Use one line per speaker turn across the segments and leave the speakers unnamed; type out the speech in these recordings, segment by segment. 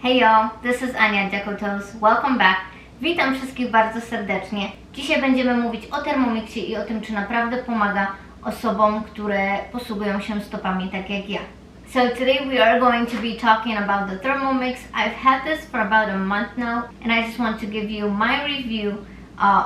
Hey y'all, this is Ania DecoToes. Welcome back. Witam wszystkich bardzo serdecznie. Dzisiaj będziemy mówić o Thermomixie i o tym, czy naprawdę pomaga osobom, które posługują się stopami tak jak ja. So today we are going to be talking about the Thermomix. I've had this for about a month now, and I just want to give you my review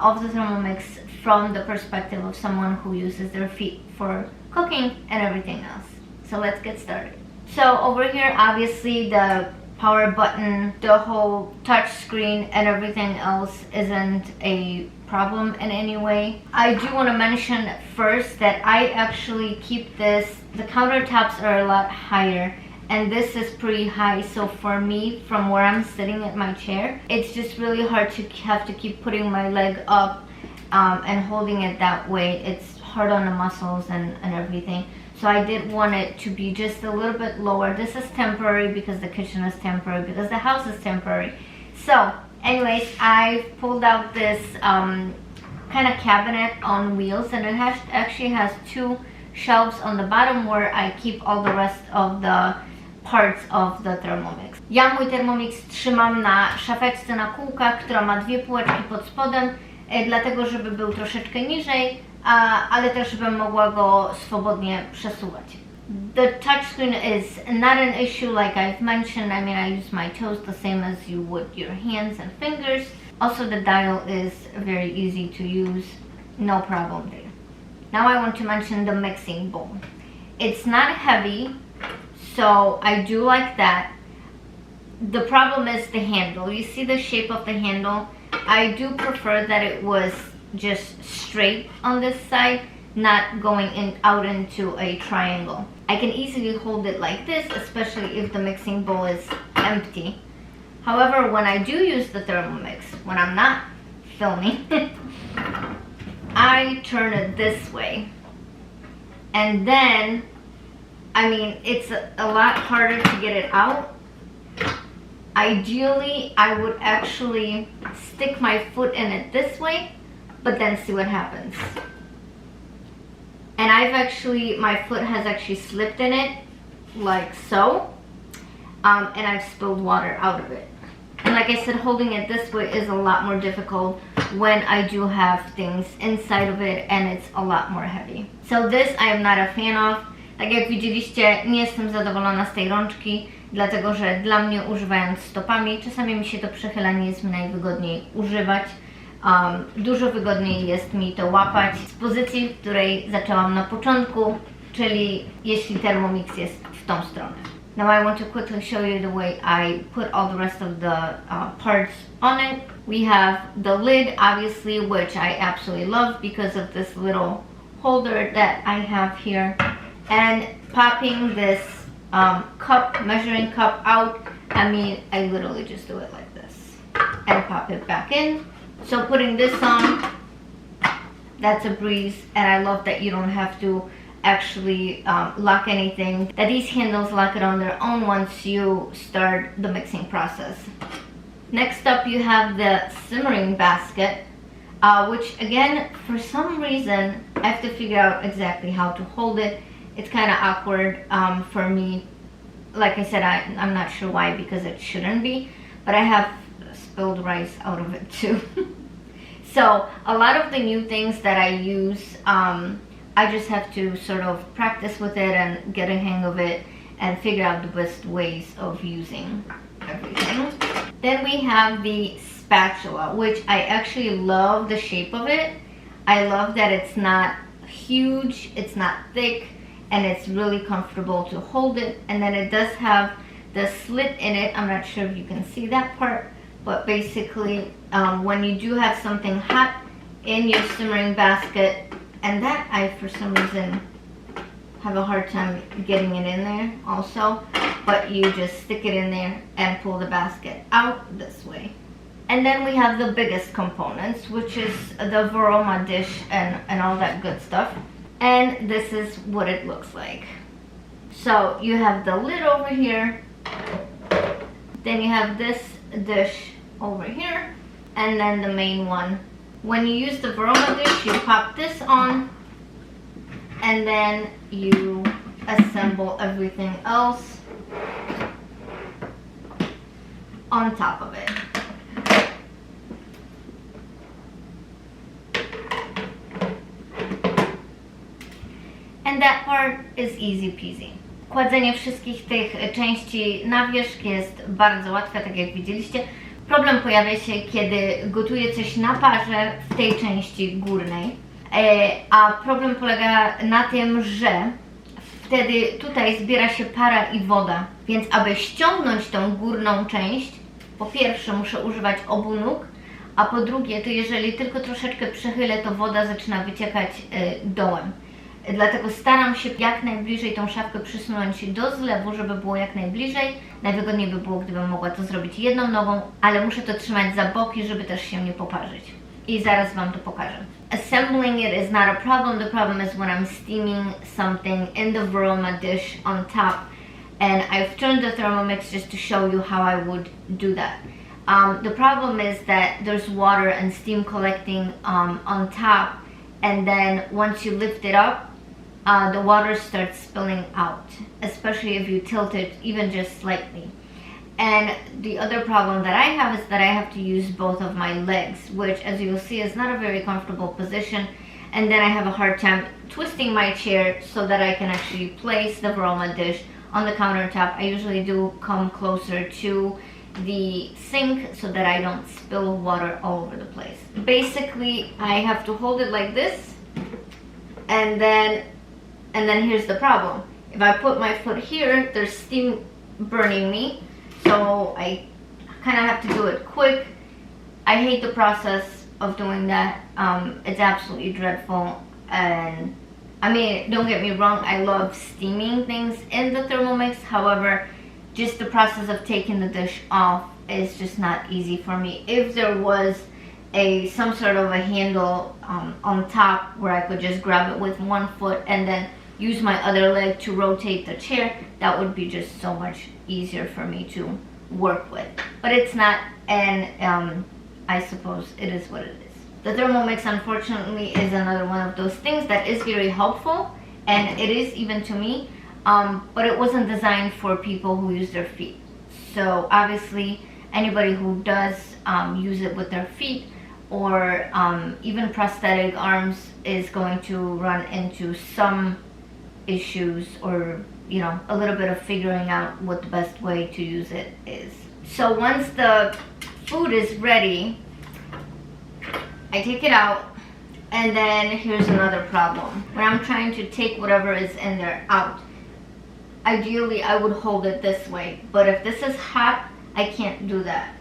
of the Thermomix from the perspective of someone who uses their feet for cooking and everything else. So let's get started. So over here, obviously the power button, the whole touch screen and everything else isn't a problem in any way. I do want to mention first that I actually keep this, the countertops are a lot higher and this is pretty high, so for me, from where I'm sitting at my chair, it's just really hard to have to keep putting my leg up and holding it that way. It's hard on the muscles and everything. So I did want it to be just a little bit lower. This is temporary because the kitchen is temporary, because the house is temporary. So anyways, I pulled out this kind of cabinet on wheels, and it actually has two shelves on the bottom where I keep all the rest of the parts of the Thermomix. Ja mój Thermomix trzymam na szafeczce na kółkach, która ma dwie półeczki pod spodem, dlatego żeby był troszeczkę niżej, ale też żebym mogła go swobodnie przesuwać. The touchscreen is not an issue like I've mentioned. I mean, I use my toes the same as you would your hands and fingers. Also, the dial is very easy to use, no problem there. Now I want to mention the mixing bowl. It's not heavy, so I do like that. The problem is the handle. You see the shape of the handle? I do prefer that it was just straight on this side, not going out into a triangle. I can easily hold it like this, especially if the mixing bowl is empty. However, when I do use the Thermomix, when I'm not filming, I turn it this way. And then, I mean, it's a lot harder to get it out. Ideally, I would actually stick my foot in it this way, but then see what happens. And my foot has actually slipped in it, like so, and I've spilled water out of it. And like I said, holding it this way is a lot more difficult when I do have things inside of it and it's a lot more heavy. So this I am not a fan of. Tak jak widzieliście, nie jestem zadowolona z tej rączki, dlatego że dla mnie, używając stopami, czasami mi się to przechylanie jest mi najwygodniej używać. Dużo wygodniej jest mi to łapać z pozycji, w której zaczęłam na początku, czyli jeśli Thermomix jest w tą stronę. Now I want to quickly show you the way I put all the rest of the parts on it. We have the lid, obviously, which I absolutely love because of this little holder that I have here. And popping this measuring cup out, I mean, I literally just do it like this and pop it back in. So putting this on, that's a breeze, and I love that you don't have to actually lock anything, that these handles lock it on their own once you start the mixing process. Next up, you have the simmering basket, which again, for some reason, I have to figure out exactly how to hold it. It's kind of awkward for me. Like I said, I'm not sure why, because it shouldn't be, but I have spilled rice out of it too. So a lot of the new things that I use, I just have to sort of practice with it and get a hang of it and figure out the best ways of using everything. Then we have the spatula, which I actually love the shape of it. I love that it's not huge, it's not thick, and it's really comfortable to hold it. And then it does have the slit in it. I'm not sure if you can see that part, but basically when you do have something hot in your simmering basket, and that I for some reason have a hard time getting it in there also, but you just stick it in there and pull the basket out this way. And then we have the biggest components, which is the Varoma dish and all that good stuff. And this is what it looks like. So you have the lid over here, then you have this dish over here, and then the main one. When you use the Varoma dish, you pop this on, and then you assemble everything else on top of it. And that part is easy peasy. Kładzenie wszystkich tych części na wierzch jest bardzo łatwe, tak jak widzieliście. Problem pojawia się, kiedy gotuję coś na parze w tej części górnej. A problem polega na tym, że wtedy tutaj zbiera się para i woda. Więc aby ściągnąć tą górną część, po pierwsze muszę używać obu nóg, a po drugie, to jeżeli tylko troszeczkę przechylę, to woda zaczyna wyciekać dołem. Dlatego staram się jak najbliżej tą szafkę przysunąć do zlewu, żeby było jak najbliżej. Najwygodniej by było, gdybym mogła to zrobić jedną nogą, ale muszę to trzymać za boki, żeby też się nie poparzyć. I zaraz Wam to pokażę. Assembling it is not a problem. The problem is when I'm steaming something in the Varoma dish on top. And I've turned the Thermomix just to show you how I would do that. The problem is that there's water and steam collecting on top. And then once you lift it up, the water starts spilling out, especially if you tilt it even just slightly. And the other problem that I have is that I have to use both of my legs, which as you'll see is not a very comfortable position. And then I have a hard time twisting my chair so that I can actually place the Varoma dish on the countertop. I usually do come closer to the sink so that I don't spill water all over the place. Basically, I have to hold it like this, and then here's the problem. If I put my foot here, there's steam burning me, so I kind of have to do it quick. I hate the process of doing that. It's absolutely dreadful, and I mean, don't get me wrong, I love steaming things in the Thermomix. However, just the process of taking the dish off is just not easy for me. If there was some sort of a handle on top where I could just grab it with one foot and then use my other leg to rotate the chair, that would be just so much easier for me to work with. But it's not, and I suppose it is what it is. The Thermomix, unfortunately, is another one of those things that is very helpful, and it is even to me. But it wasn't designed for people who use their feet. So obviously anybody who does use it with their feet or even prosthetic arms is going to run into some issues, or you know, a little bit of figuring out what the best way to use it is. So once the food is ready, I take it out. And then here's another problem. When I'm trying to take whatever is in there out, ideally I would hold it this way, but if this is hot, I can't do that.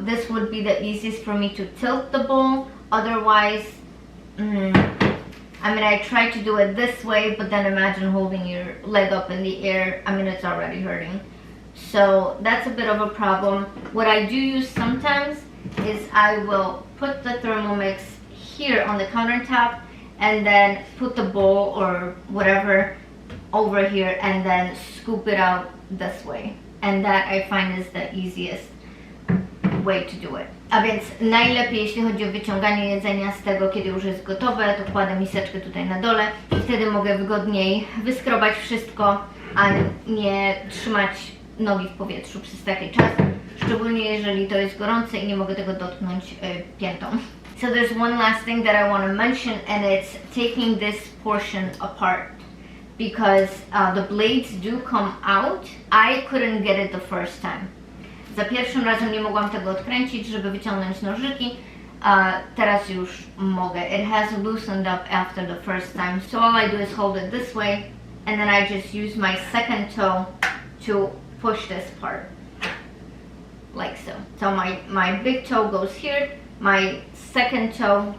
This would be the easiest for me to tilt the bowl. Otherwise, I mean, I try to do it this way, but then imagine holding your leg up in the air. I mean, it's already hurting. So that's a bit of a problem. What I do use sometimes is I will put the Thermomix here on the countertop and then put the bowl or whatever over here and then scoop it out this way. And that I find is the easiest way to do it. A więc najlepiej, jeśli chodzi o wyciąganie jedzenia z tego, kiedy już jest gotowe, to kładę miseczkę tutaj na dole i wtedy mogę wygodniej wyskrobać wszystko, a nie trzymać nogi w powietrzu przez taki czas. Szczególnie jeżeli to jest gorące i nie mogę tego dotknąć piętą. So there's one last thing that I want to mention, and it's taking this portion apart. Because the blades do come out. I couldn't get it the first time. Za pierwszym razem nie mogłam tego odkręcić, żeby wyciągnąć nożyki. Teraz już mogę. It has loosened up after the first time. So all I do is hold it this way, and then I just use my second toe to push this part. Like so. So my big toe goes here. My second toe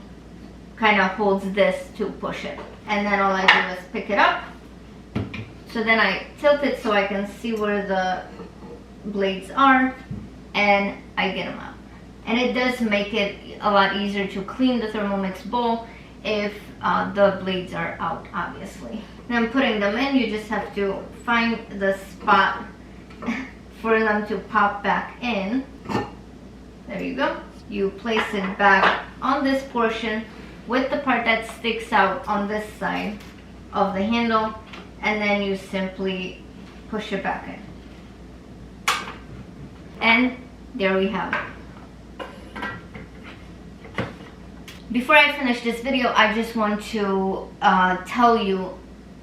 kind of holds this to push it. And then all I do is pick it up. So then I tilt it so I can see where the blades are, and I get them out. And it does make it a lot easier to clean the Thermomix bowl if the blades are out, obviously. Then putting them in, you just have to find the spot for them to pop back in. There you go. You place it back on this portion with the part that sticks out on this side of the handle, and then you simply push it back in. And there we have it. Before I finish this video, I just want to tell you,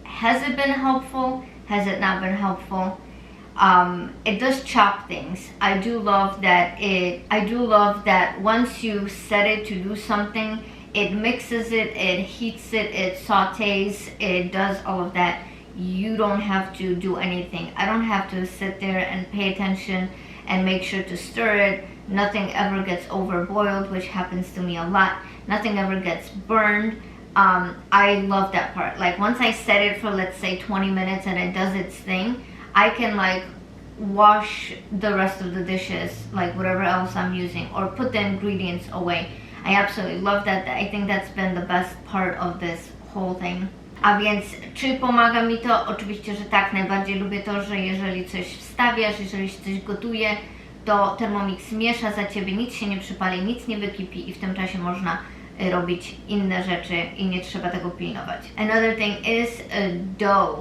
has it been helpful? Has it not been helpful? It does chop things. I do love that once you set it to do something, it mixes it, it heats it, it sautés, it does all of that. You don't have to do anything. I don't have to sit there and pay attention and make sure to stir it. Nothing ever gets overboiled, which happens to me a lot. Nothing ever gets burned. I love that part. Like once I set it for, let's say, 20 minutes and it does its thing, I can like wash the rest of the dishes, like whatever else I'm using, or put the ingredients away. I absolutely love that. I think that's been the best part of this whole thing. A więc czy pomaga mi to? Oczywiście, że tak. Najbardziej lubię to, że jeżeli coś wstawiasz, jeżeli się coś gotuje, to Thermomix miesza za ciebie, nic się nie przypali, nic nie wykipi i w tym czasie można robić inne rzeczy i nie trzeba tego pilnować. Another thing is dough.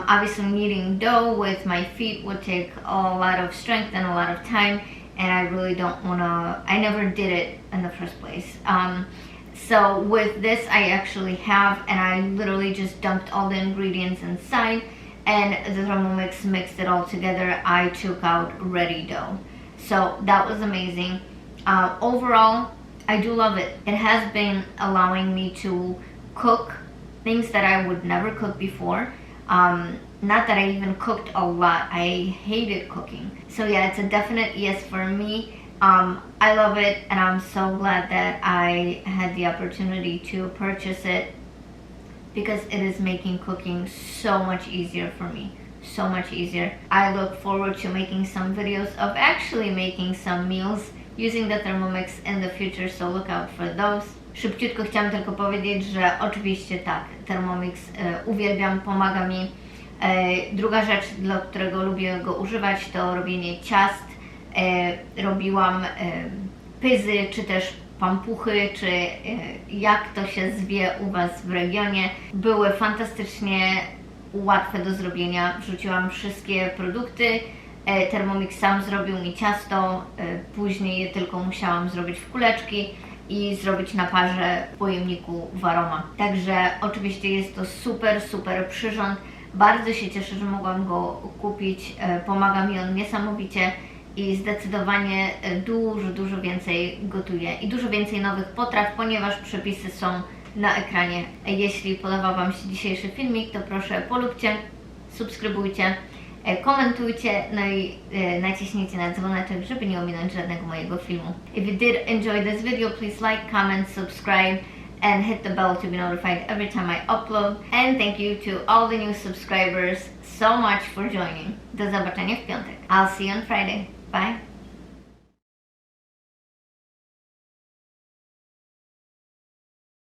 Obviously kneading dough with my feet would take a lot of strength and a lot of time, and I really don't wanna, I never did it in the first place. So with this I actually have, and I literally just dumped all the ingredients inside, and the Thermomix mixed it all together. I took out ready dough. So that was amazing. Overall, I do love it. It has been allowing me to cook things that I would never cook before. Not that I even cooked a lot. I hated cooking. So yeah, it's a definite yes for me. I love it, and I'm so glad that I had the opportunity to purchase it, because it is making cooking so much easier for me. So much easier. I look forward to making some videos of actually making some meals using the Thermomix in the future, so look out for those. Szybciutko chciałam tylko powiedzieć, że oczywiście tak, Thermomix uwielbiam, pomaga mi. Druga rzecz, dla którego lubię go używać, to robienie ciast. Robiłam pyzy, czy też pampuchy, czy jak to się zwie u Was w regionie. Były fantastycznie łatwe do zrobienia. Wrzuciłam wszystkie produkty. Thermomix sam zrobił mi ciasto. Później je tylko musiałam zrobić w kuleczki i zrobić na parze w pojemniku Varoma. Także oczywiście jest to super, super przyrząd. Bardzo się cieszę, że mogłam go kupić. Pomaga mi on niesamowicie i zdecydowanie dużo więcej gotuję i dużo więcej nowych potraw, ponieważ przepisy są na ekranie. Jeśli podobał Wam się dzisiejszy filmik, to proszę polubcie, subskrybujcie, komentujcie, no i naciśnijcie na dzwoneczek, żeby nie ominąć żadnego mojego filmu. If you did enjoy this video, please like, comment, subscribe and hit the bell to be notified every time I upload. And thank you to all the new subscribers so much for joining. Do zobaczenia w piątek. I'll see you on Friday. Bye.